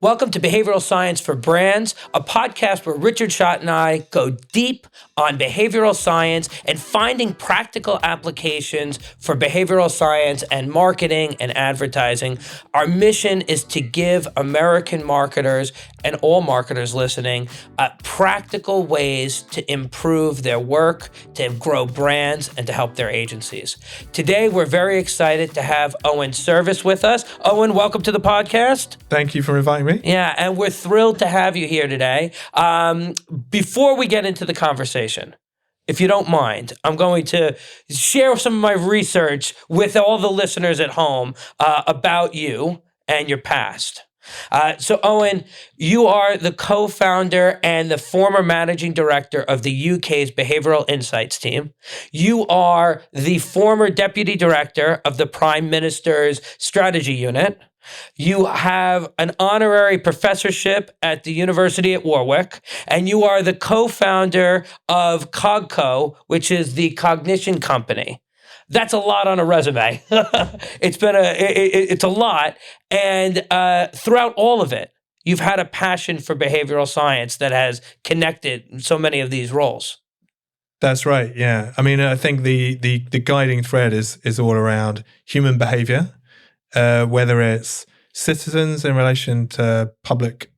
Welcome to Behavioral Science for Brands, a podcast where Richard Schott and I go deep on behavioral science and finding practical applications for behavioral science and marketing and advertising. Our mission is to give American marketers and all marketers listening practical ways to improve their work, to grow brands, and to help their agencies. Today, we're very excited to have Owain Service with us. Owain, welcome to the podcast. Thank you for inviting me. Yeah, and we're thrilled to have you here today. Before we get into the conversation, if you don't mind, I'm going to share some of my research with all the listeners at home about you and your past. So Owain, you are the co-founder and the former managing director of the UK's Behavioural Insights Team. You are the former deputy director of the Prime Minister's Strategy Unit. You have an honorary professorship at the University at Warwick, and you are the co-founder of Cogco, which is the cognition company. That's a lot on a resume. It's a lot. And throughout all of it, you've had a passion for behavioral science that has connected so many of these roles. That's right. Yeah. I mean, I think the guiding thread is all around human behavior, whether it's citizens in relation to public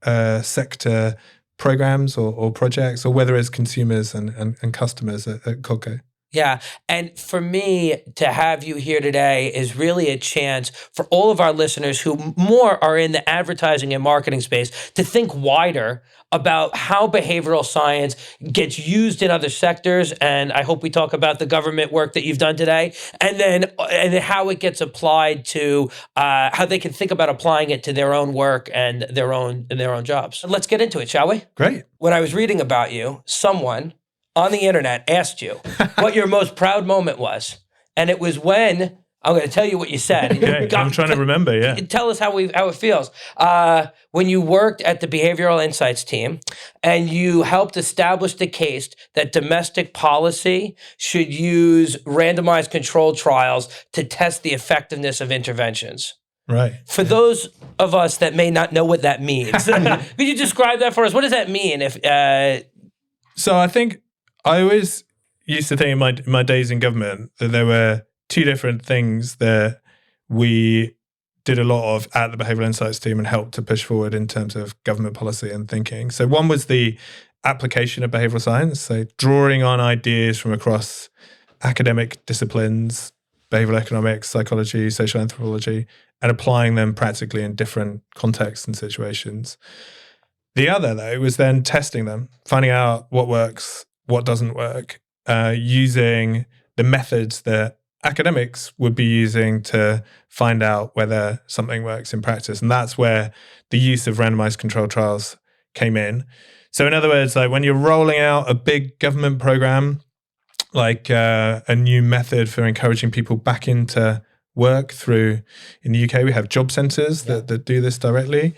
sector programs or projects, or whether it's consumers and customers at Cogco. Yeah. And for me to have you here today is really a chance for all of our listeners who more are in the advertising and marketing space to think wider about how behavioral science gets used in other sectors. And I hope we talk about the government work that you've done today, and then how it gets applied to how they can think about applying it to their own work and their own jobs. Let's get into it, shall we? Great. When I was reading about you, someone on the internet asked you what your most proud moment was. And it was when, I'm going to tell you what you said. Okay, I'm trying to remember, yeah. Tell us how it feels. When you worked at the Behavioral Insights Team and you helped establish the case that domestic policy should use randomized controlled trials to test the effectiveness of interventions. Right. For those of us that may not know what that means, could you describe that for us? What does that mean? So I think I always used to think in my days in government that there were two different things that we did a lot of at the Behavioural Insights Team and helped to push forward in terms of government policy and thinking. So one was the application of behavioural science, so drawing on ideas from across academic disciplines, behavioural economics, psychology, social anthropology, and applying them practically in different contexts and situations. The other, though, was then testing them, finding out what works, what doesn't work, using the methods that academics would be using to find out whether something works in practice. And that's where the use of randomized controlled trials came in. So in other words, like when you're rolling out a big government program, like a new method for encouraging people back into work through, in the UK, we have job centres that do this directly.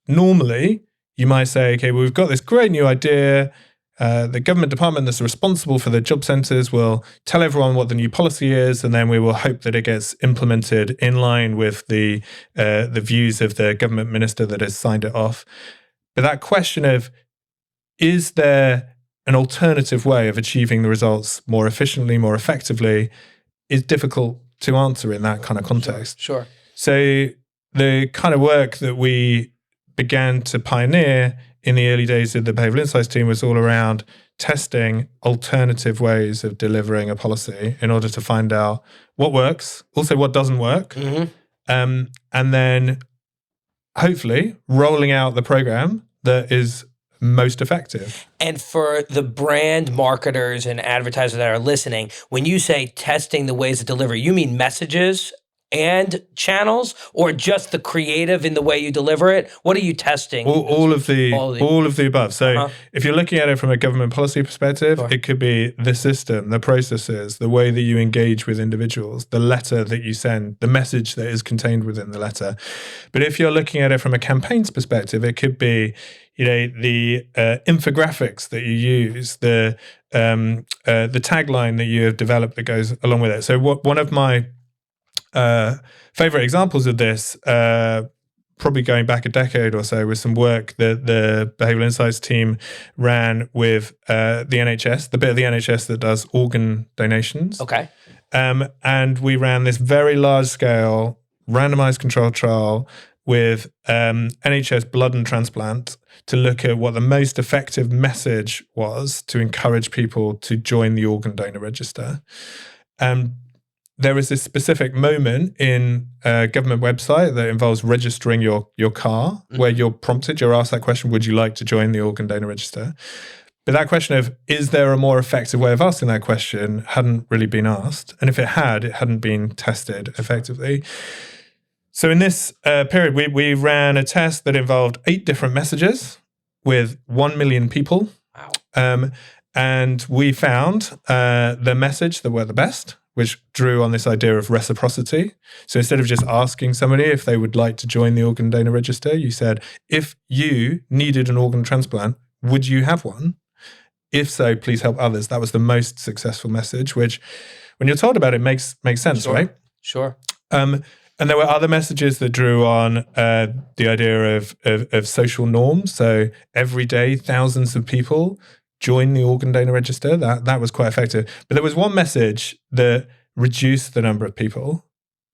Normally, you might say, okay, well, we've got this great new idea. The government department that's responsible for the job centres will tell everyone what the new policy is, and then we will hope that it gets implemented in line with the views of the government minister that has signed it off. But that question of, is there an alternative way of achieving the results more efficiently, more effectively, is difficult to answer in that kind of context. Sure. So the kind of work that we began to pioneer in the early days of the Behavioural Insights Team was all around testing alternative ways of delivering a policy in order to find out what works, also what doesn't work, and then hopefully rolling out the program that is most effective. And for the brand marketers and advertisers that are listening, when you say testing the ways to deliver, you mean messages and channels, or just the creative in the way you deliver it? What are you testing? All of the above. So if you're looking at it from a government policy perspective, it could be the system, the processes, the way that you engage with individuals, the letter that you send, the message that is contained within the letter. But if you're looking at it from a campaign's perspective, it could be, the infographics that you use, the tagline that you have developed that goes along with it. So one of my favorite examples of this probably going back a decade or so, was some work that the Behavioural Insights team ran with the NHS, the bit of the NHS that does organ donations. Okay. And we ran this very large-scale randomized controlled trial with NHS blood and transplant to look at what the most effective message was to encourage people to join the organ donor register. There is this specific moment in a government website that involves registering your car, where you're asked that question, would you like to join the organ donor register? But that question of, is there a more effective way of asking that question, hadn't really been asked. And if it hadn't been tested effectively. So in this period, we ran a test that involved 8 different messages with 1 million people. Wow. And we found the message that were the best, which drew on this idea of reciprocity. So instead of just asking somebody if they would like to join the organ donor register, you said, if you needed an organ transplant, would you have one? If so, please help others. That was the most successful message, which when you're told about it makes sense, Sure. right? Sure. And there were other messages that drew on the idea of social norms. So every day, thousands of people join the organ donor register. That was quite effective. But there was one message that reduced the number of people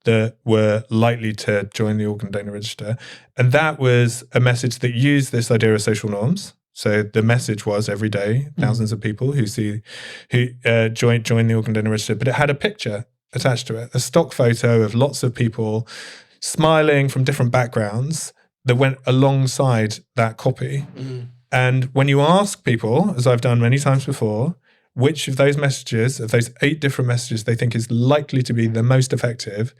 that were likely to join the organ donor register. And that was a message that used this idea of social norms. So the message was every day, thousands of people who join the organ donor register. But it had a picture attached to it, a stock photo of lots of people smiling from different backgrounds that went alongside that copy. And when you ask people, as I've done many times before, which of those messages, of those 8 different messages they think is likely to be the most effective,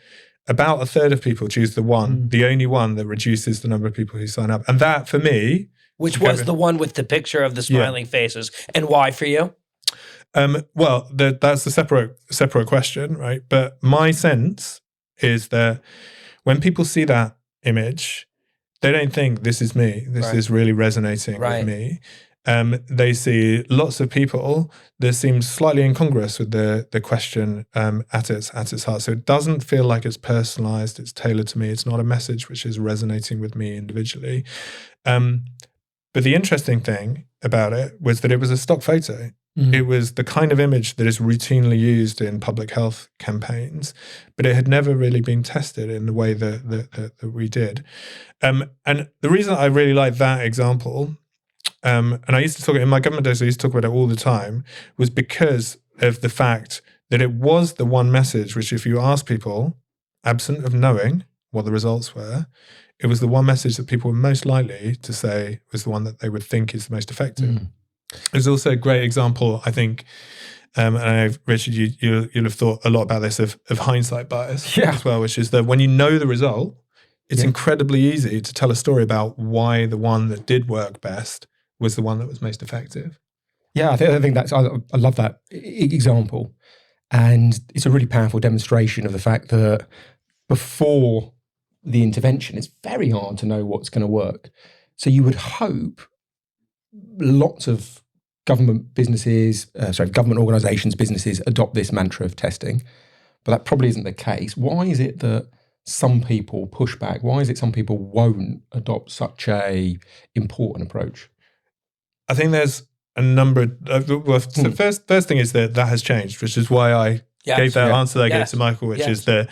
about a third of people choose the only one that reduces the number of people who sign up. And that, for me... Which was the one with the picture of the smiling faces. And why for you? Well, that's a separate question, right? But my sense is that when people see that image, they don't think this is me. This is really resonating with me. They see lots of people that seem slightly incongruous with the question at its heart. So it doesn't feel like it's personalized. It's tailored to me. It's not a message which is resonating with me individually. But the interesting thing about it was that it was a stock photo. It was the kind of image that is routinely used in public health campaigns, but it had never really been tested in the way that we did. And the reason I really like that example, and I used to talk in my government days, I used to talk about it all the time, was because of the fact that it was the one message which, if you ask people, absent of knowing what the results were, it was the one message that people were most likely to say was the one that they would think is the most effective. There's also a great example, I think, and Richard, you'll have thought a lot about this, of hindsight bias as well, which is that when you know the result, it's incredibly easy to tell a story about why the one that did work best was the one that was most effective. Yeah, I think that's, I love that example. And it's a really powerful demonstration of the fact that before the intervention, it's very hard to know what's going to work. So you would hope lots of government organisations, businesses adopt this mantra of testing, but that probably isn't the case. Why is it that some people push back? Why is it some people won't adopt such a important approach? I think there's a number of, so first thing is that has changed, which is why I gave that answer that I gave to Michael, which is that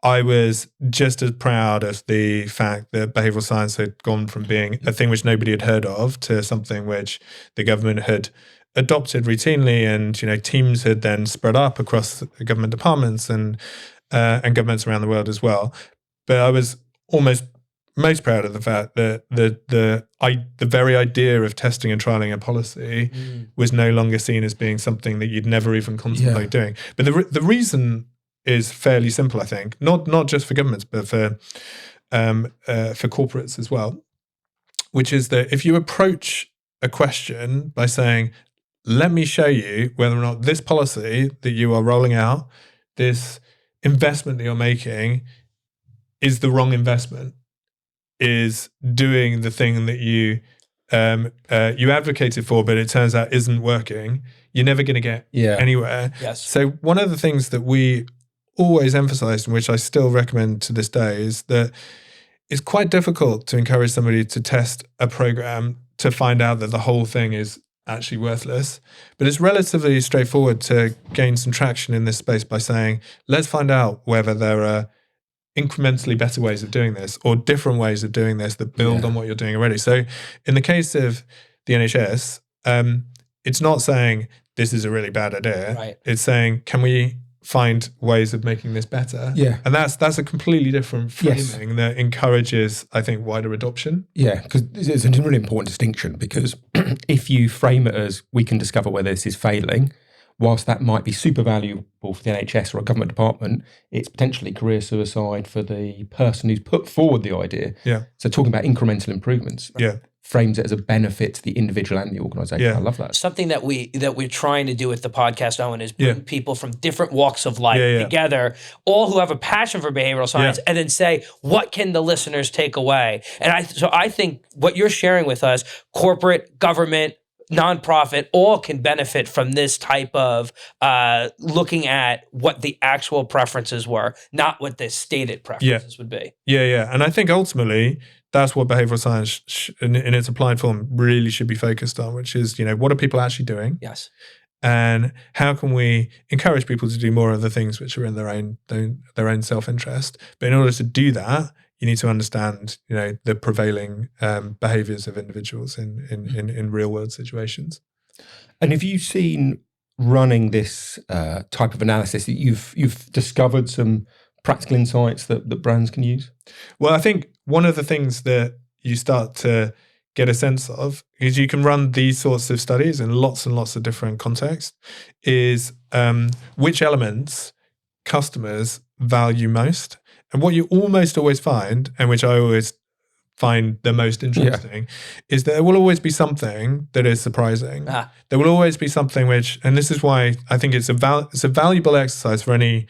I was just as proud of the fact that behavioural science had gone from being a thing which nobody had heard of to something which the government had adopted routinely, and teams had then spread up across government departments and governments around the world as well. But I was almost most proud of the fact that the very idea of testing and trialing a policy was no longer seen as being something that you'd never even contemplate doing. But the reason is fairly simple, I think, not just for governments, but for corporates as well, which is that if you approach a question by saying, let me show you whether or not this policy that you are rolling out, this investment that you're making, is the wrong investment, is doing the thing that you advocated for, but it turns out isn't working, you're never going to get anywhere. Yes. So one of the things that we always emphasized, and which I still recommend to this day, is that it's quite difficult to encourage somebody to test a program to find out that the whole thing is actually worthless. But it's relatively straightforward to gain some traction in this space by saying, let's find out whether there are incrementally better ways of doing this or different ways of doing this that build on what you're doing already. So in the case of the NHS, it's not saying this is a really bad idea. Right. It's saying, can we find ways of making this better? Yeah. And that's a completely different framing that encourages, I think, wider adoption. Yeah, because it's a really important distinction, because if you frame it as we can discover whether this is failing, whilst that might be super valuable for the NHS or a government department, it's potentially career suicide for the person who's put forward the idea. Yeah. So talking about incremental improvements frames it as a benefit to the individual and the organisation. Yeah. I love that. Something that we're trying to do with the podcast, Owen, is bring people from different walks of life together, all who have a passion for behavioral science, and then say, what can the listeners take away? And I think what you're sharing with us, corporate, government, nonprofit, all can benefit from this type of looking at what the actual preferences were, not what the stated preferences would be. Yeah. And I think ultimately that's what behavioral science in its applied form really should be focused on, which is, what are people actually doing? Yes. And how can we encourage people to do more of the things which are in their own self-interest? But in order to do that, you need to understand, the prevailing behaviors of individuals in real world situations. And have you seen, running this type of analysis, that you've discovered some practical insights that brands can use? Well, I think one of the things that you start to get a sense of is you can run these sorts of studies in lots and lots of different contexts, is which elements customers value most. And what you almost always find, and which I always find the most interesting, is that there will always be something that is surprising. There will always be something which, and this is why I think it's a valuable exercise for any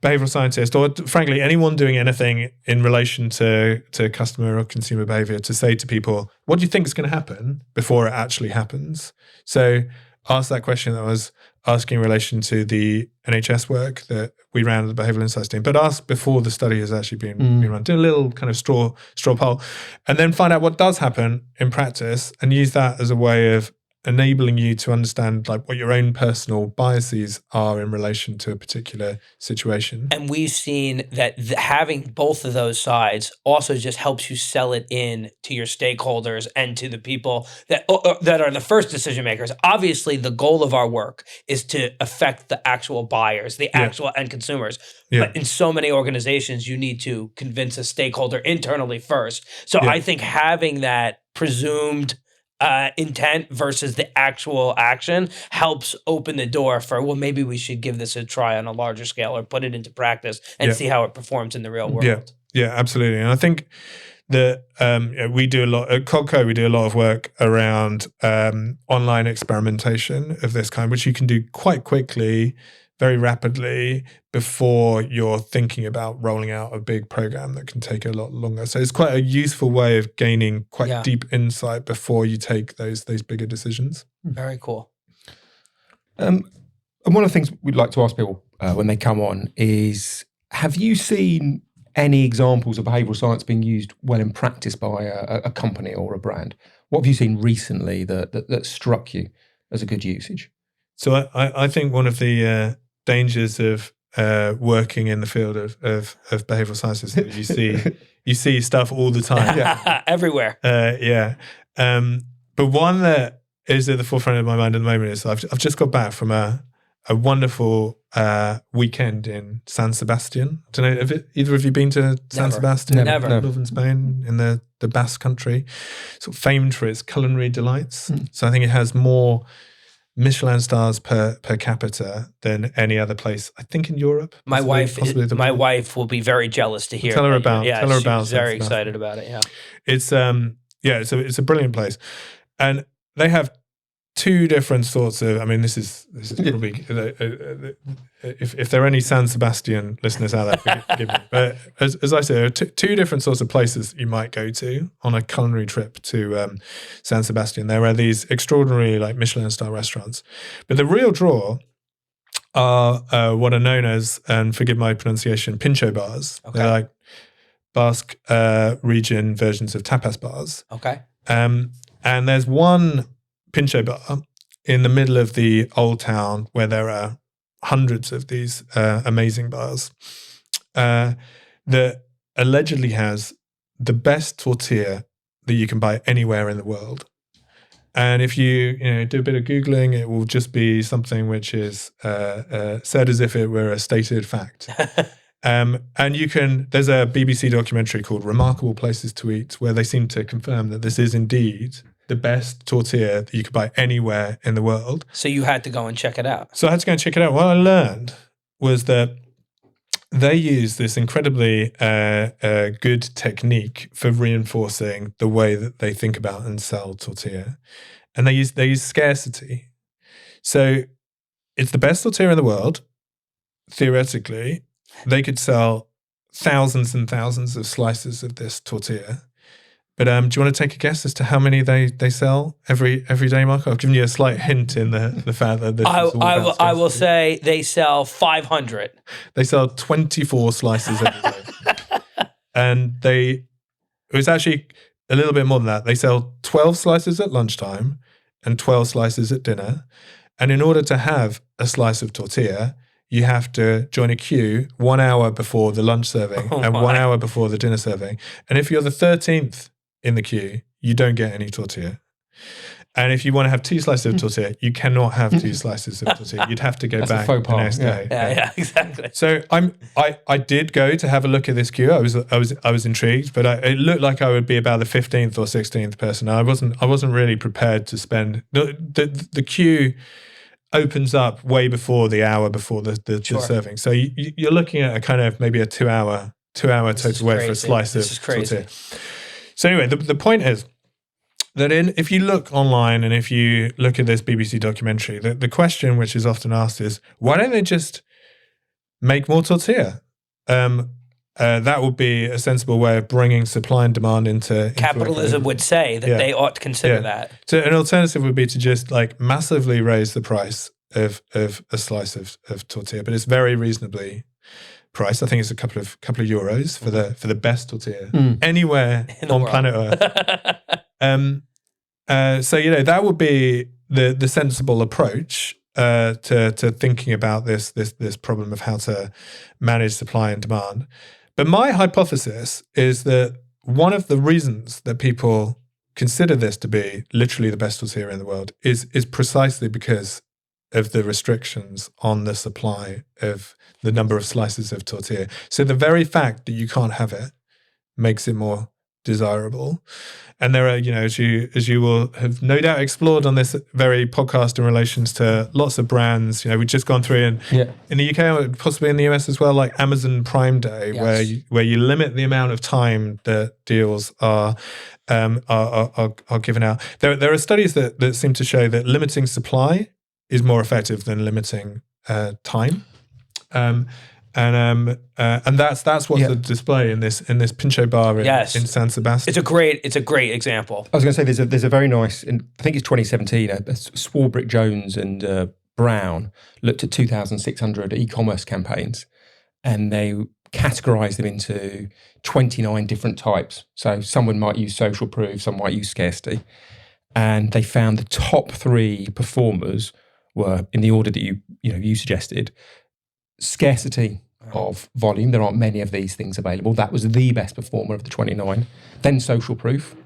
behavioral scientist, or frankly anyone doing anything in relation to customer or consumer behavior, to say to people, what do you think is going to happen before it actually happens? So ask that question that I was asking in relation to the NHS work that we ran at the Behavioural Insights Team, but ask before the study has actually been run. Do a little kind of straw poll, and then find out what does happen in practice, and use that as a way of enabling you to understand what your own personal biases are in relation to a particular situation. And we've seen that having both of those sides also just helps you sell it in to your stakeholders and to the people that are the first decision makers. Obviously, the goal of our work is to affect the actual buyers, the actual end consumers. But in so many organizations, you need to convince a stakeholder internally first. So I think having that presumed intent versus the actual action helps open the door for, well, maybe we should give this a try on a larger scale or put it into practice and see how it performs in the real world. Yeah, absolutely. And I think that we do a lot at Cogco, we do a lot of work around online experimentation of this kind, which you can do quite quickly, very rapidly, before you're thinking about rolling out a big program that can take a lot longer. So it's quite a useful way of gaining quite deep insight before you take those bigger decisions. Very cool. And one of the things we'd like to ask people when they come on is, have you seen any examples of behavioural science being used well in practice by a company or a brand? What have you seen recently that struck you as a good usage? So I think one of the dangers of working in the field of behavioral sciences that you see stuff all the time, everywhere. But one that is at the forefront of my mind at the moment is I've just got back from a wonderful weekend in San Sebastian. I don't know, have either of you been to San Sebastian? Never. Northern Spain, in the Basque country, sort of famed for its culinary delights. So I think it has more Michelin stars per capita than any other place, I think, in Europe. My wife will be very jealous to hear. Tell her about. She's very excited about it. Yeah, it's it's a brilliant place, and they have two different sorts of. I mean, this is probably if there are any San Sebastian listeners out there, forgive me. But as I say, there are two different sorts of places you might go to on a culinary trip to San Sebastian. There are these extraordinary Michelin star restaurants, but the real draw are what are known as, and forgive my pronunciation, pincho bars. Okay. They're Basque region versions of tapas bars. Okay. And there's one pincho bar in the middle of the old town where there are hundreds of these amazing bars that allegedly has the best tortilla that you can buy anywhere in the world. And if you do a bit of Googling, it will just be something which is said as if it were a stated fact. And there's a BBC documentary called Remarkable Places to Eat, where they seem to confirm that this is indeed the best tortilla that you could buy anywhere in the world. So you had to go and check it out. So I had to go and check it out. What I learned was that they use this incredibly good technique for reinforcing the way that they think about and sell tortilla. And they use scarcity. So it's the best tortilla in the world. Theoretically, they could sell thousands and thousands of slices of this tortilla. But do you want to take a guess as to how many they sell every day, Mark? I've given you a slight hint in the fact that this is all about I will say they sell 500. They sell 24 slices every day. And it was actually a little bit more than that. They sell 12 slices at lunchtime and 12 slices at dinner. And in order to have a slice of tortilla, you have to join a queue 1 hour before the lunch serving and 1 hour before the dinner serving. And if you're the 13th in the queue, you don't get any tortilla. And if you want to have 2 slices of tortilla, you cannot have 2 slices of tortilla. You'd have to go back the next day. Yeah, exactly. So I did go to have a look at this queue. I was intrigued, but it looked like I would be about the 15th or 16th person. I wasn't really prepared to spend the queue opens up way before the hour before the serving. So you're looking at a kind of maybe a 2 hour total wait for a slice of tortilla. So anyway, the point is that if you look online and if you look at this BBC documentary, the question which is often asked is, why don't they just make more tortilla? That would be a sensible way of bringing supply and demand into capitalism would say that they ought to consider that. So an alternative would be to just like massively raise the price of a slice of tortilla, but it's very reasonably priced. I think it's a couple of euros for the best tortilla anywhere on planet Earth. So that would be the sensible approach to thinking about this problem of how to manage supply and demand. But my hypothesis is that one of the reasons that people consider this to be literally the best tortilla in the world is precisely because of the restrictions on the supply of the number of slices of tortilla. So the very fact that you can't have it makes it more desirable. And there are, as you will have no doubt explored on this very podcast in relations to lots of brands, we've just gone through in the UK, possibly in the US as well, like Amazon Prime Day, where you limit the amount of time that deals are given out. There are studies that seem to show that limiting supply is more effective than limiting time. And that's what's the display in this Pincho bar in San Sebastian. It's a great example. I was going to say there's a very nice, I think it's 2017, Swarbrick Jones and Brown looked at 2,600 e-commerce campaigns, and they categorized them into 29 different types. So someone might use social proof, some might use scarcity, and they found the top 3 performers were in the order that you suggested. Scarcity of volume. There aren't many of these things available. That was the best performer of the 29. Then social proof.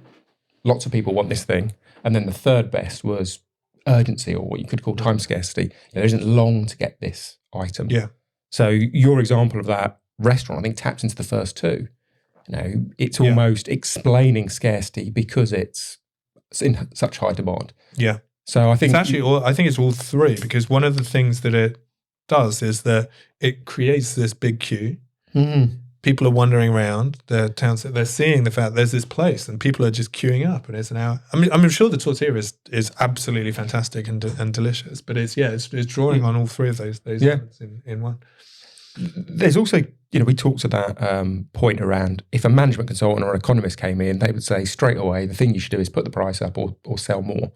Lots of people want this thing. And then the third best was urgency, or what you could call time scarcity. There isn't long to get this item. Yeah. So your example of that restaurant, I think, taps into the first 2. It's almost explaining scarcity because it's in such high demand. Yeah. So I think it's actually I think it's all 3, because one of the things that it does is that it creates this big queue. Mm-hmm. People are wandering around the towns. They're seeing the fact there's this place, and people are just queuing up, and it's an hour. I mean, I'm sure the tortilla is absolutely fantastic and delicious, but it's drawing on all 3 of those elements in one. There's also, we talked to that point around if a management consultant or an economist came in, they would say straight away, the thing you should do is put the price up or sell more.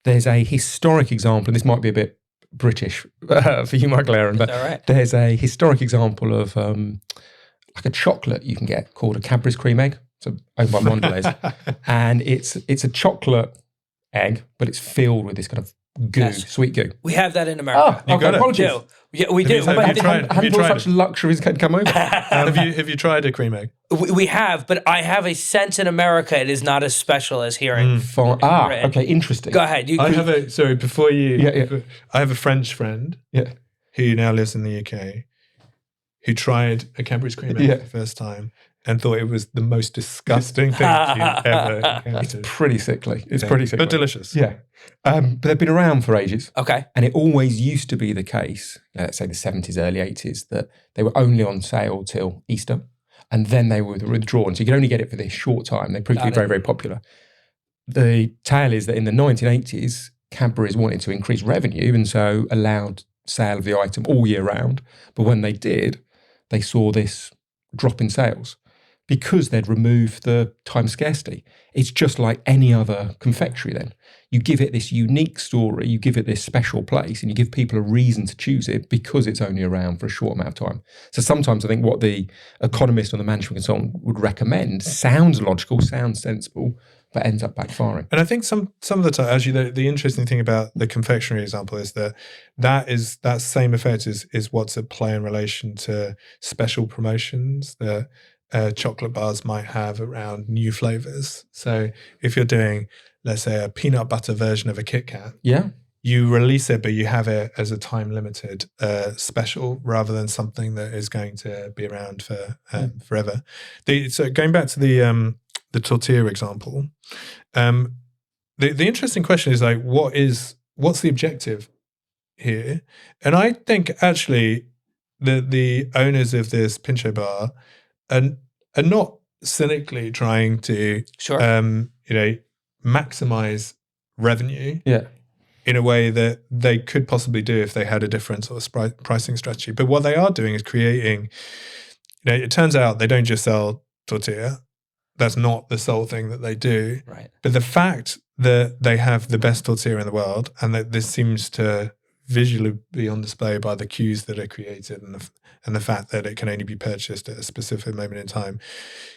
There's a historic example, and this might be a bit British for you, Michael Aaron, but all right. There's a historic example of like a chocolate you can get called a Cadbury's cream egg. So owned by Mondelez, and it's a chocolate egg, but it's filled with this kind of goo, Yes. sweet goo. We have that in America. Oh, okay, got it. apologies. do. Yeah, we Have do. you tried- I have you tried- hadn't thought tried such luxuries had come over. Have you tried a cream egg? We have, but I have a sense in America it is not as special as here in Britain. Okay, interesting. Go ahead. I have a sorry before you. Yeah. I have a French friend Yeah. who now lives in the UK, who tried a Cadbury's cream egg Yeah. for the first time and thought it was the most disgusting thing she'd ever encountered. Pretty sickly. It's pretty sickly. But delicious. Yeah. But they've been around for ages. Okay. And it always used to be the case, let's say the 70s, early 80s, that they were only on sale till Easter. And then they were withdrawn. So you could only get it for this short time. They proved to be very, very popular. The tale is that in the 1980s, Cadbury's wanted to increase revenue and so allowed sale of the item all year round. But when they did, they saw this drop in sales because they'd removed the time scarcity. It's just like any other confectionery then. You give it this unique story, you give it this special place, and you give people a reason to choose it because it's only around for a short amount of time. So sometimes I think what the economist or the management consultant would recommend sounds logical, sounds sensible, but ends up backfiring. And I think some of the time, actually, the interesting thing about the confectionery example is that same effect is what's at play in relation to special promotions that chocolate bars might have around new flavors. So if you're doing, let's say, a peanut butter version of a Kit Kat, Yeah. you release it, but you have it as a time limited special rather than something that is going to be around for forever. So going back to the tortilla example, the interesting question is like, what's the objective here? And I think actually the owners of this Pincho bar are not cynically trying to Sure. maximize revenue Yeah. in a way that they could possibly do if they had a different sort of pricing strategy. But what they are doing is creating, it turns out they don't just sell tortilla. That's not the sole thing that they do. Right. But the fact that they have the best tortilla in the world and that this seems to visually be on display by the cues that are created and the fact that it can only be purchased at a specific moment in time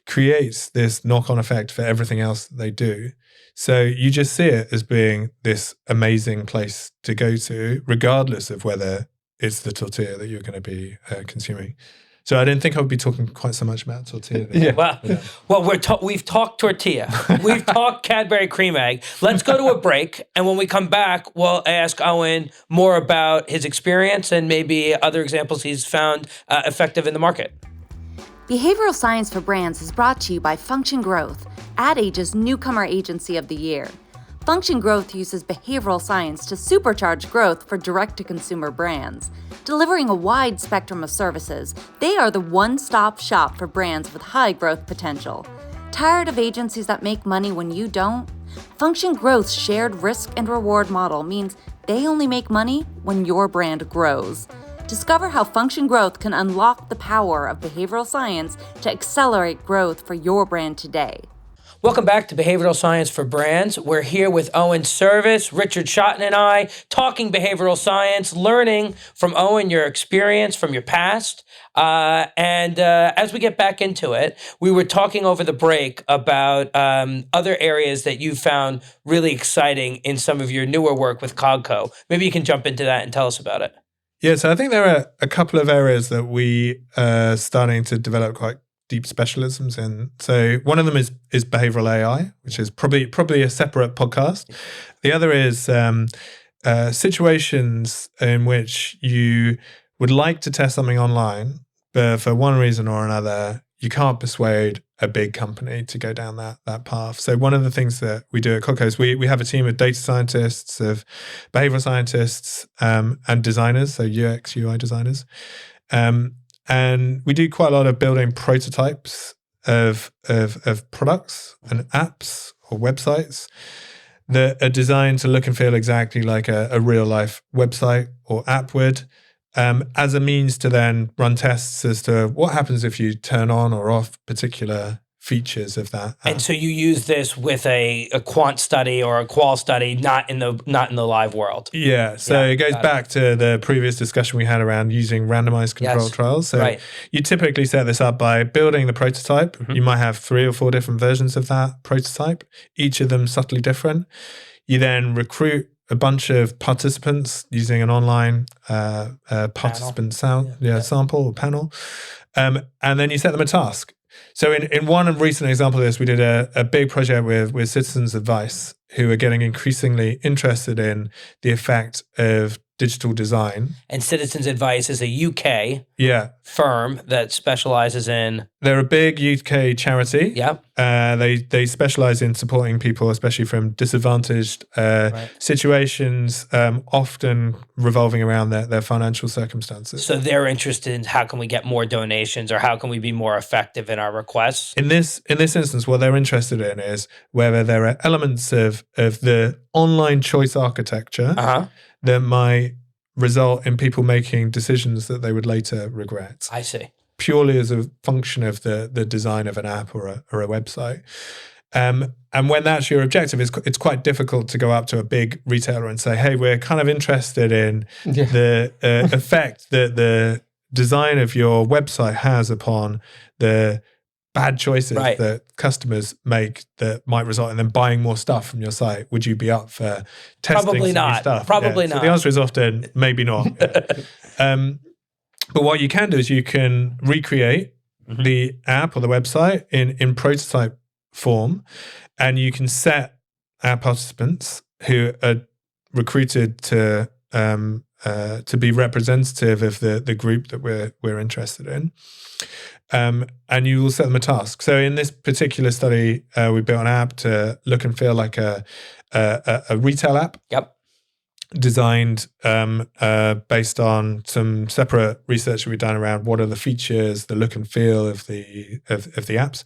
creates this knock-on effect for everything else that they do. So you just see it as being this amazing place to go to, regardless of whether it's the tortilla that you're going to be consuming. So I didn't think I would be talking quite so much about tortilla. Yeah. Well, we've talked tortilla. We've talked Cadbury cream egg. Let's go to a break. And when we come back, we'll ask Owain more about his experience and maybe other examples he's found effective in the market. Behavioral Science for Brands is brought to you by Function Growth, Ad Age's Newcomer Agency of the Year. Function Growth uses behavioral science to supercharge growth for direct-to-consumer brands. Delivering a wide spectrum of services, they are the one-stop shop for brands with high growth potential. Tired of agencies that make money when you don't? Function Growth's shared risk and reward model means they only make money when your brand grows. Discover how Function Growth can unlock the power of behavioral science to accelerate growth for your brand today. Welcome back to Behavioral Science for Brands. We're here with Owain Service, Richard Schotten and I, talking behavioral science, learning from Owain, your experience from your past. And as we get back into it, we were talking over the break about other areas that you found really exciting in some of your newer work with Cogco. Maybe you can jump into that and tell us about it. Yeah, so I think there are a couple of areas that we are starting to develop quite deep specialisms in. So one of them is behavioral AI, which is probably a separate podcast. The other is situations in which you would like to test something online, but for one reason or another, you can't persuade a big company to go down that path. So one of the things that we do at Cogco is we have a team of data scientists, of behavioral scientists, and designers, so UX, UI designers. And we do quite a lot of building prototypes of products and apps or websites that are designed to look and feel exactly like a real life website or app would, as a means to then run tests as to what happens if you turn on or off particular features of that app. And so you use this with a quant study or a qual study, not in the live world. Yeah, so it goes back to the previous discussion we had around using randomized controlled trials. So you typically set this up by building the prototype. You might have 3 or 4 different versions of that prototype, each of them subtly different. You then recruit a bunch of participants using an online participant sample or panel, and then you set them a task. So in one recent example of this, we did a big project with Citizens Advice, who are getting increasingly interested in the effect of digital design. And Citizens Advice is a UK firm that specializes in... They're a big UK charity. Yep. They specialize in supporting people, especially from disadvantaged situations, often revolving around their financial circumstances. So they're interested in how can we get more donations or how can we be more effective in our requests? In this instance, what they're interested in is whether there are elements of the online choice architecture that might result in people making decisions that they would later regret. I see. Purely as a function of the design of an app or a website. And when that's your objective, it's quite difficult to go up to a big retailer and say, hey, we're kind of interested in the effect that the design of your website has upon the bad choices that customers make that might result in them buying more stuff from your site. Would you be up for testing Probably some new not. stuff? Probably not. So the answer is often maybe not. But what you can do is you can recreate the app or the website in prototype form, and you can set our participants who are recruited to be representative of the group that we're interested in. And you will set them a task. So in this particular study, we built an app to look and feel like a retail app. Yep. Designed based on some separate research that we've done around what are the features, the look and feel of the apps,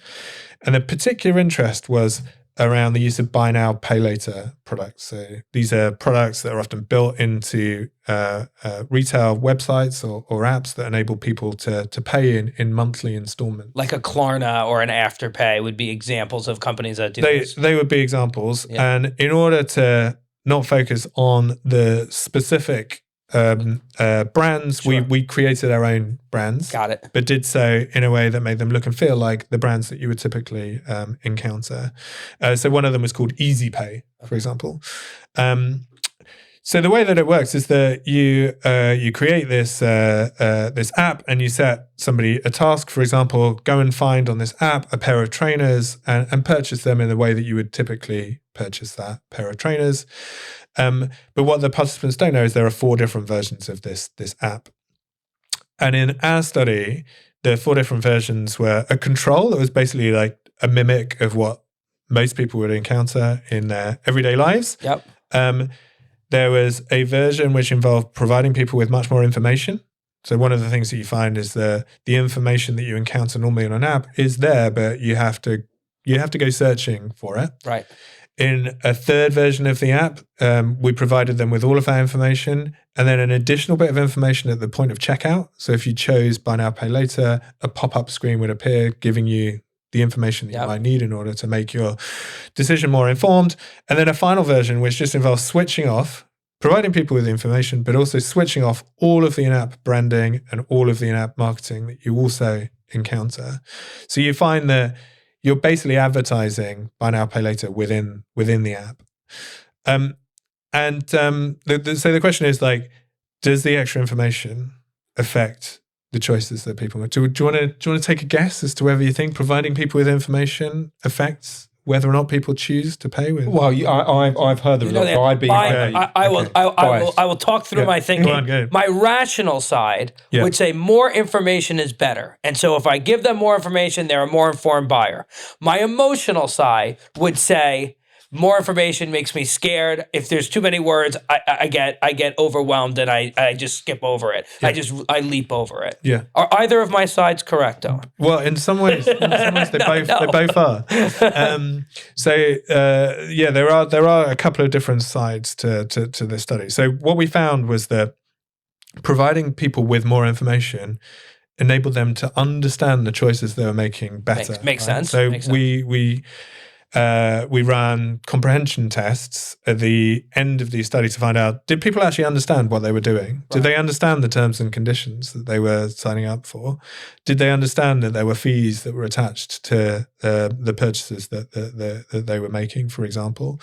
and the particular interest was around the use of buy now, pay later products. So these are products that are often built into retail websites or apps that enable people to pay in monthly installments. Like a Klarna or an Afterpay would be examples of companies that do this. They would be examples. Yeah. And in order to not focus on the specific brands, we created our own brands. Got it. But did so in a way that made them look and feel like the brands that you would typically encounter. So one of them was called Easy Pay, for example. So the way that it works is that you create this app and you set somebody a task. For example, go and find on this app a pair of trainers and purchase them in the way that you would typically purchase that pair of trainers. But what the participants don't know is there are 4 different versions of this app. And in our study, the 4 different versions were a control that was basically like a mimic of what most people would encounter in their everyday lives. Yep. There was a version which involved providing people with much more information. So one of the things that you find is the information that you encounter normally in an app is there, but you have to go searching for it. Right. In a third version of the app, we provided them with all of our information and then an additional bit of information at the point of checkout. So if you chose buy now, pay later, a pop-up screen would appear giving you the information that you might need in order to make your decision more informed. And then a final version which just involves switching off, providing people with information, but also switching off all of the in-app branding and all of the in-app marketing that you also encounter. So you find that you're basically advertising buy now, pay later within the app. So the question is like, does the extra information affect the choices that people make? Do you want to take a guess as to whether you think providing people with information affects whether or not people choose to pay with? Well, I've heard the result. So I'd be. I will talk through my thinking. Go on. My rational side would say more information is better, and so if I give them more information, they're a more informed buyer. My emotional side would say more information makes me scared. If there's too many words, I get overwhelmed and I just skip over it. Yeah. I leap over it. Yeah. Are either of my sides correct, though? Well, in some ways they both are. There are a couple of different sides to this study. So what we found was that providing people with more information enabled them to understand the choices they were making better. Makes sense. So Makes sense. we ran comprehension tests at the end of the study to find out, did people actually understand what they were doing? Did they understand the terms and conditions that they were signing up for? Did they understand that there were fees that were attached to the purchases that they were making, for example?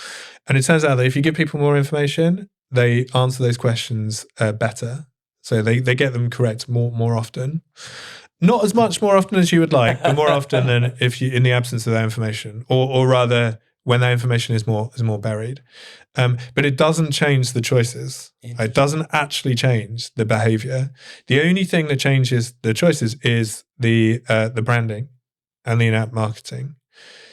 And it turns out that if you give people more information, they answer those questions better. So they get them correct more often. Not as much more often as you would like, but more often than if you in the absence of that information, or rather when that information is more buried. But it doesn't change the choices. It doesn't actually change the behavior. The only thing that changes the choices is the branding and the in-app marketing.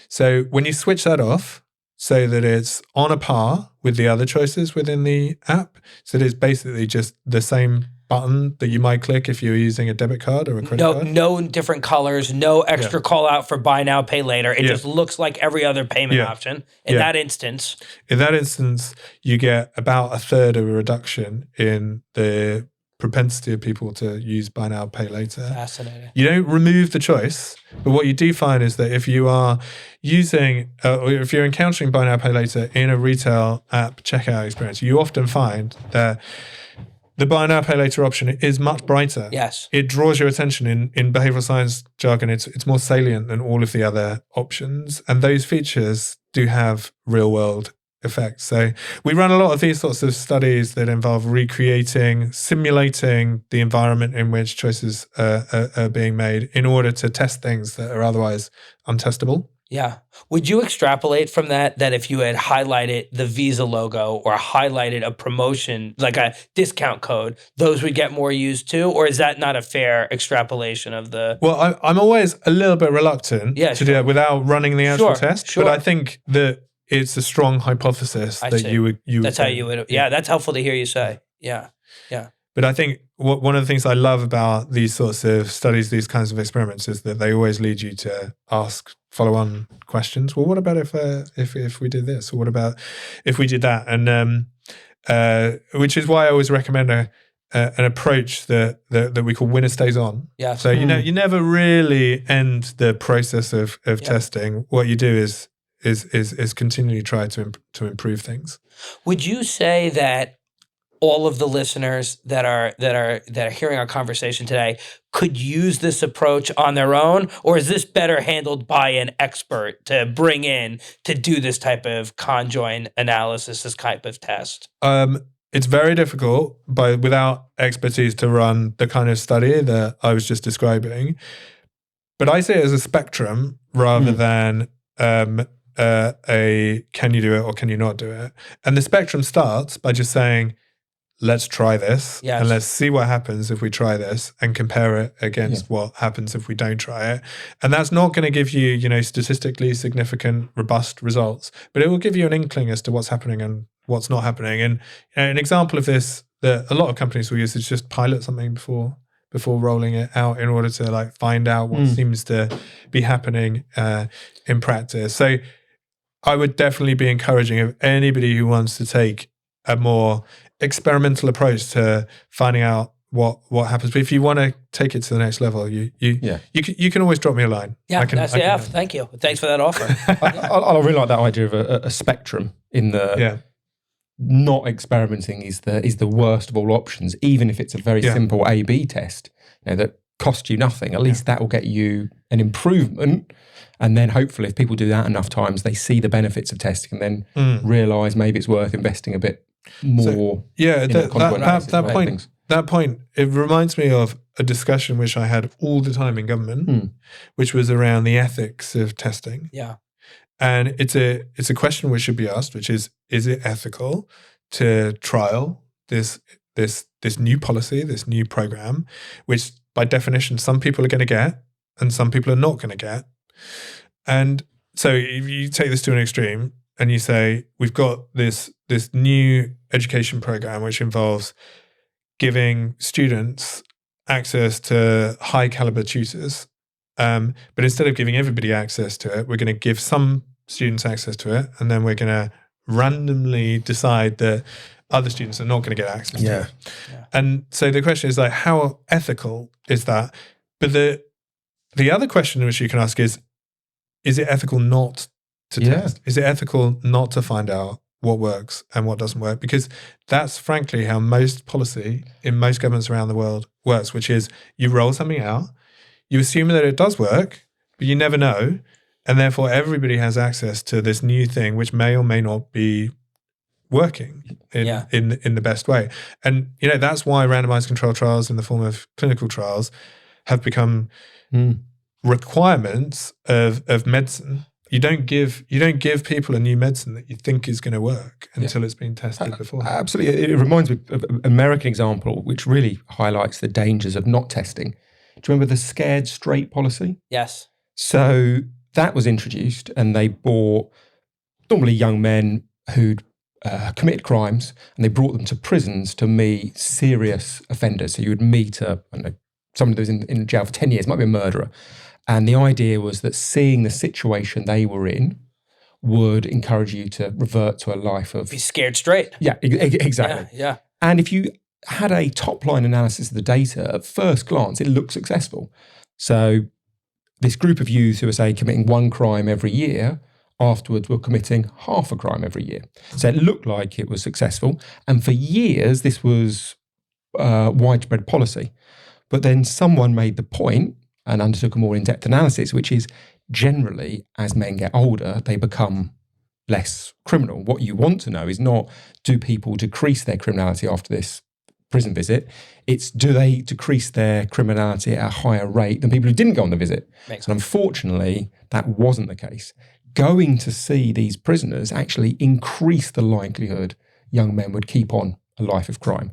So when you switch that off, so that it's on a par with the other choices within the app, so that it's basically just the same button that you might click if you're using a debit card or a credit card. No different colors, no extra call out for buy now, pay later. It just looks like every other payment option in that instance. In that instance, you get about a third of a reduction in the propensity of people to use buy now, pay later. Fascinating. You don't remove the choice, but what you do find is that if you are using, or if you're encountering buy now, pay later in a retail app checkout experience, you often find that the buy now, pay later option is much brighter. Yes. It draws your attention in behavioral science jargon. It's more salient than all of the other options. And those features do have real world effects. So we run a lot of these sorts of studies that involve recreating, simulating the environment in which choices are being made in order to test things that are otherwise untestable. Yeah. Would you extrapolate from that if you had highlighted the Visa logo or highlighted a promotion, like a discount code, those would get more used too? Or is that not a fair extrapolation of the... Well, I'm always a little bit reluctant to do that without running the actual test. But I think that it's a strong hypothesis you would... That's how you would... Yeah, that's helpful to hear you say. Yeah. But I think one of the things I love about these sorts of studies, these kinds of experiments, is that they always lead you to ask follow-on questions. Well, what about if we did this, or what about if we did that? And which is why I always recommend an approach that we call winner stays on. Yeah. So you never really end the process of testing. What you do is continually try to improve things. Would you say that all of the listeners that are hearing our conversation today could use this approach on their own, or is this better handled by an expert to bring in to do this type of conjoint analysis, this type of test? It's very difficult without expertise to run the kind of study that I was just describing. But I see it as a spectrum rather than a can you do it or can you not do it? And the spectrum starts by just saying, let's try this and let's see what happens if we try this and compare it against what happens if we don't try it. And that's not going to give you, statistically significant, robust results, but it will give you an inkling as to what's happening and what's not happening. And an example of this that a lot of companies will use is just pilot something before rolling it out in order to find out what seems to be happening in practice. So I would definitely be encouraging of anybody who wants to take a more experimental approach to finding out what happens. But if you want to take it to the next level, you can always drop me a line. Thank you. Thanks for that offer. I really like that idea of a spectrum in the not experimenting is the worst of all options, even if it's a very simple A/B test, that costs you nothing. At least that will get you an improvement. And then hopefully if people do that enough times, they see the benefits of testing and then realise maybe it's worth investing a bit more. That point, it reminds me of a discussion which I had all the time in government, which was around the ethics of testing. Yeah. And it's a question which should be asked, which is it ethical to trial this new policy, this new program, which by definition some people are going to get and some people are not going to get. And so if you take this to an extreme and you say, we've got this new education program which involves giving students access to high caliber tutors, but instead of giving everybody access to it, we're going to give some students access to it, and then we're going to randomly decide that other students are not going to get access to it. And so the question is how ethical is that? But the other question which you can ask is it ethical not to test? Is it ethical not to find out what works and what doesn't work? Because that's frankly how most policy in most governments around the world works, which is you roll something out, you assume that it does work, but you never know. And therefore everybody has access to this new thing, which may or may not be working in the best way. And, that's why randomized controlled trials in the form of clinical trials have become requirements of medicine. You don't give people a new medicine that you think is going to work until it's been tested before. Absolutely. It reminds me of an American example, which really highlights the dangers of not testing. Do you remember the scared straight policy? Yes. So that was introduced, and they brought normally young men who'd committed crimes, and they brought them to prisons to meet serious offenders. So you would meet someone that was in jail for 10 years, might be a murderer. And the idea was that seeing the situation they were in would encourage you to revert to a life of... Be scared straight. Yeah, exactly. Yeah. And if you had a top-line analysis of the data, at first glance, it looked successful. So this group of youths who were, say, committing one crime every year, afterwards were committing half a crime every year. So it looked like it was successful. And for years, this was widespread policy. But then someone made the point and undertook a more in-depth analysis, which is generally, as men get older, they become less criminal. What you want to know is not, do people decrease their criminality after this prison visit? It's, do they decrease their criminality at a higher rate than people who didn't go on the visit? And unfortunately, that wasn't the case. Going to see these prisoners actually increased the likelihood young men would keep on a life of crime.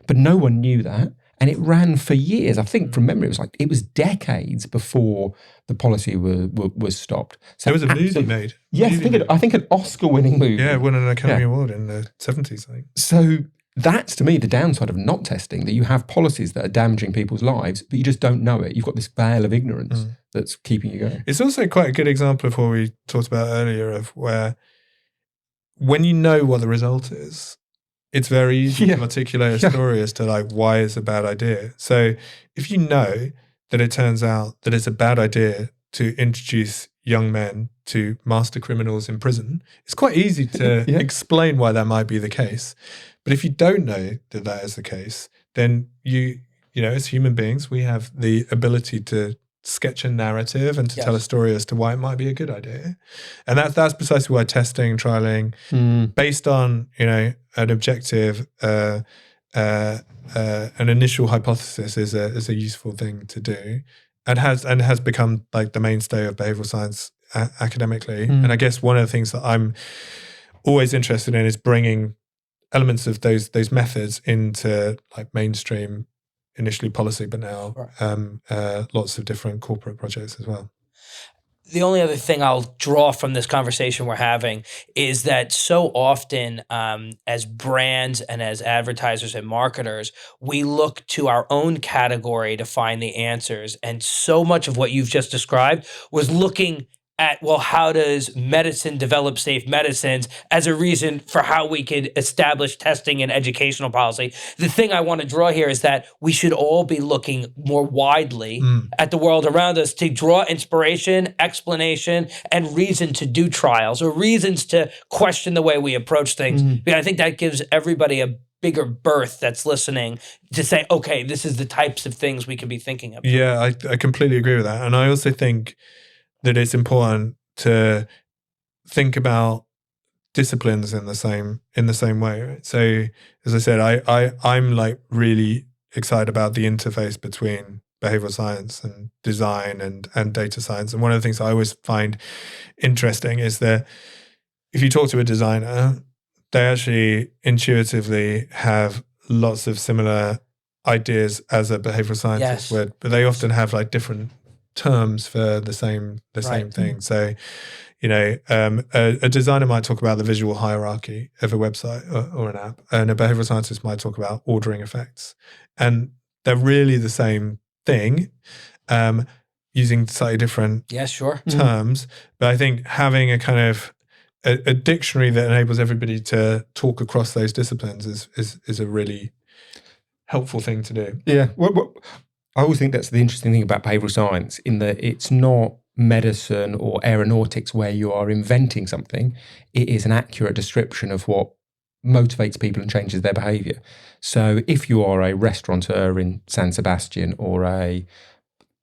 But no one knew that. And it ran for years. I think from memory, it was decades before the policy was stopped. So there was a movie made. Yes, I think an Oscar-winning movie. Yeah, it won an Academy Award in the 70s, I think. So that's, to me, the downside of not testing, that you have policies that are damaging people's lives, but you just don't know it. You've got this veil of ignorance that's keeping you going. It's also quite a good example of what we talked about earlier, of where when you know what the result is, it's very easy to articulate a story as to why it's a bad idea. So if you know that it turns out that it's a bad idea to introduce young men to master criminals in prison, it's quite easy to explain why that might be the case. But if you don't know that that is the case, then you as human beings, we have the ability to sketch a narrative and to tell a story as to why it might be a good idea. And that's precisely why testing, trialing, based on, an objective, an initial hypothesis is a useful thing to do, and has become the mainstay of behavioral science academically. And I guess one of the things that I'm always interested in is bringing elements of those methods into mainstream, initially policy, but now lots of different corporate projects as well. The only other thing I'll draw from this conversation we're having is that so often as brands and as advertisers and marketers, we look to our own category to find the answers. And so much of what you've just described was looking at, well, how does medicine develop safe medicines as a reason for how we could establish testing and educational policy. The thing I want to draw here is that we should all be looking more widely at the world around us to draw inspiration, explanation, and reason to do trials, or reasons to question the way we approach things. Because I think that gives everybody a bigger berth that's listening to say, okay, this is the types of things we could be thinking of. Yeah, I completely agree with that. And I also think that it's important to think about disciplines in the same way. Right? So, as I said, I'm really excited about the interface between behavioral science and design and data science. And one of the things I always find interesting is that if you talk to a designer, they actually intuitively have lots of similar ideas as a behavioral scientist would, but they often have different terms for the same thing. So, a designer might talk about the visual hierarchy of a website or an app, and a behavioral scientist might talk about ordering effects. And they're really the same thing, using slightly different terms. But I think having a kind of a dictionary that enables everybody to talk across those disciplines is a really helpful thing to do. Yeah. Well, I always think that's the interesting thing about behavioural science, in that it's not medicine or aeronautics where you are inventing something. It is an accurate description of what motivates people and changes their behaviour. So if you are a restaurateur in San Sebastian or a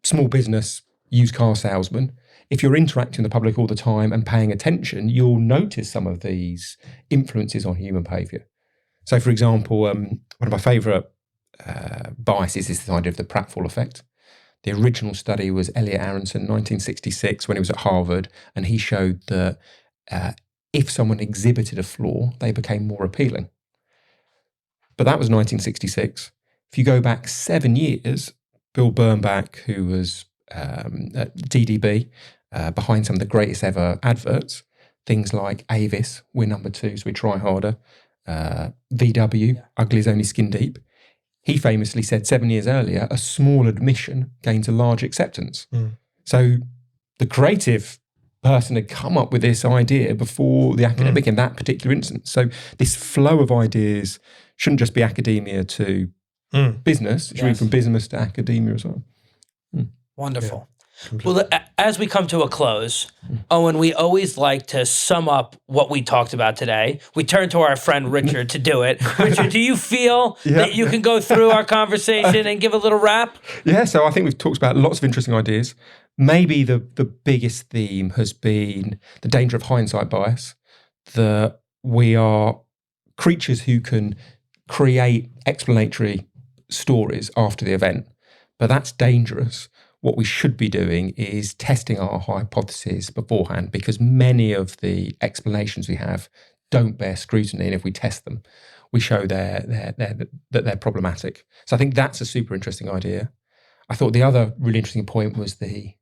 small business used car salesman, if you're interacting with the public all the time and paying attention, you'll notice some of these influences on human behaviour. So, for example, one of my favourite biases is this idea of the pratfall effect. The original study was Elliot Aronson, 1966, when he was at Harvard, and he showed that if someone exhibited a flaw, they became more appealing. But that was 1966. If you go back 7 years, Bill Bernbach, who was at DDB, behind some of the greatest ever adverts, things like Avis, we're number 2, so we try harder, VW, ugly is only skin deep. He famously said 7 years earlier, a small admission gains a large acceptance. So the creative person had come up with this idea before the academic in that particular instance. So this flow of ideas shouldn't just be academia to business, it should be from business to academia as well. Wonderful. Well, as we come to a close, Owen, we always like to sum up what we talked about today. We turn to our friend Richard to do it. Richard, do you feel that you can go through our conversation and give a little wrap? Yeah, so I think we've talked about lots of interesting ideas. Maybe the biggest theme has been the danger of hindsight bias, that we are creatures who can create explanatory stories after the event, but that's dangerous. What we should be doing is testing our hypotheses beforehand, because many of the explanations we have don't bear scrutiny, and if we test them, we show that they're problematic. So I think that's a super interesting idea. I thought the other really interesting point was the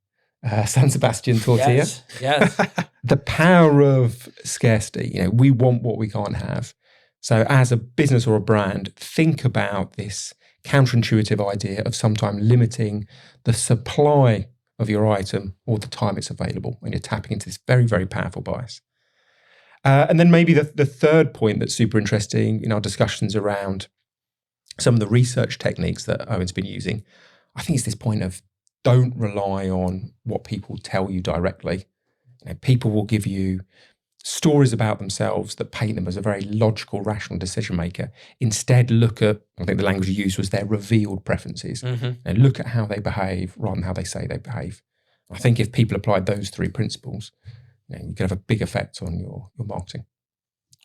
San Sebastian tortilla. Yes. The power of scarcity. We want what we can't have. So as a business or a brand, think about this counterintuitive idea of sometimes limiting the supply of your item or the time it's available, when you're tapping into this very, very powerful bias. And then maybe the third point that's super interesting in our discussions around some of the research techniques that Owen's been using, I think it's this point of don't rely on what people tell you directly. People will give you stories about themselves that paint them as a very logical, rational decision maker. Instead, look at, I think the language you used was their revealed preferences. Look at how they behave rather than how they say they behave. I think if people applied those 3 principles, you could have a big effect on your marketing.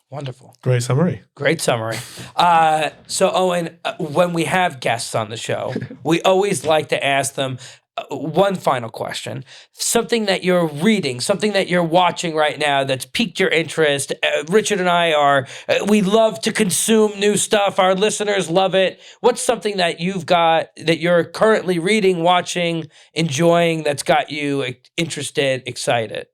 Wonderful. Great summary. So, Owen, when we have guests on the show, we always like to ask them one final question. Something that you're reading, something that you're watching right now that's piqued your interest. Richard and I we love to consume new stuff. Our listeners love it. What's something that you've got, that you're currently reading, watching, enjoying, that's got you interested, excited?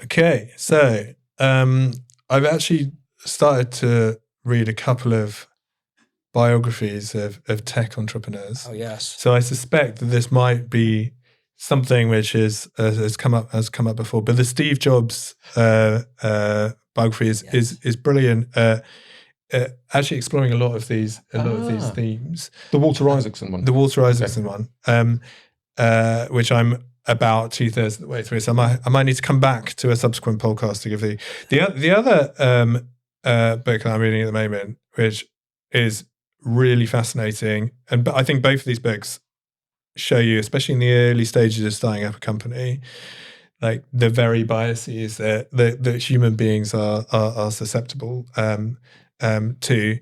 Okay, so I've actually started to read a couple of biographies of tech entrepreneurs. Oh, yes. So I suspect that this might be something which has come up before. But the Steve Jobs biography is brilliant. Actually exploring a lot of these themes. The Walter Isaacson one. The Walter Isaacson one, which I'm about 2/3 of the way through. So I might need to come back to a subsequent podcast to give the other book that I'm reading at the moment, which is really fascinating. But I think both of these books show you, especially in the early stages of starting up a company, like the very biases that human beings are susceptible to.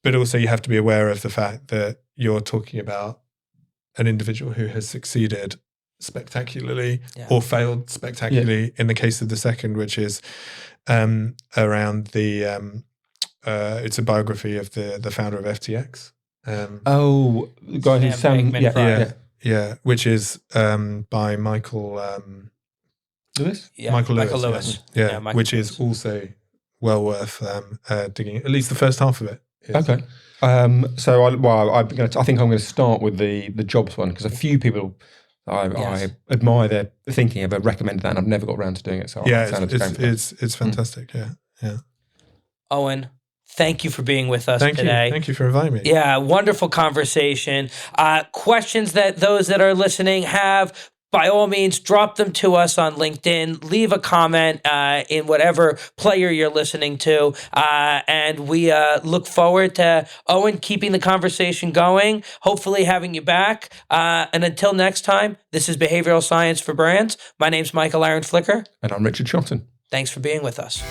But also you have to be aware of the fact that you're talking about an individual who has succeeded spectacularly or failed spectacularly in the case of the second, which is around the it's a biography of the founder of FTX. The guy who's Sam which is by Michael Lewis. Michael Lewis. Which is also well worth digging. At least the first half of it. Okay. So I think I'm going to start with the Jobs one, because a few people I admire their thinking have recommended that, and I've never got around to doing it. So it's fantastic. Yeah. Owen, Thank you for being with us Thank today. you. Thank you for inviting me. Yeah, wonderful conversation. Questions that those that are listening have, by all means, drop them to us on LinkedIn. Leave a comment in whatever player you're listening to. And we look forward to Owain keeping the conversation going, hopefully having you back. And until next time, this is Behavioral Science for Brands. My name's Michael Aaron Flicker. And I'm Richard Shotton. Thanks for being with us.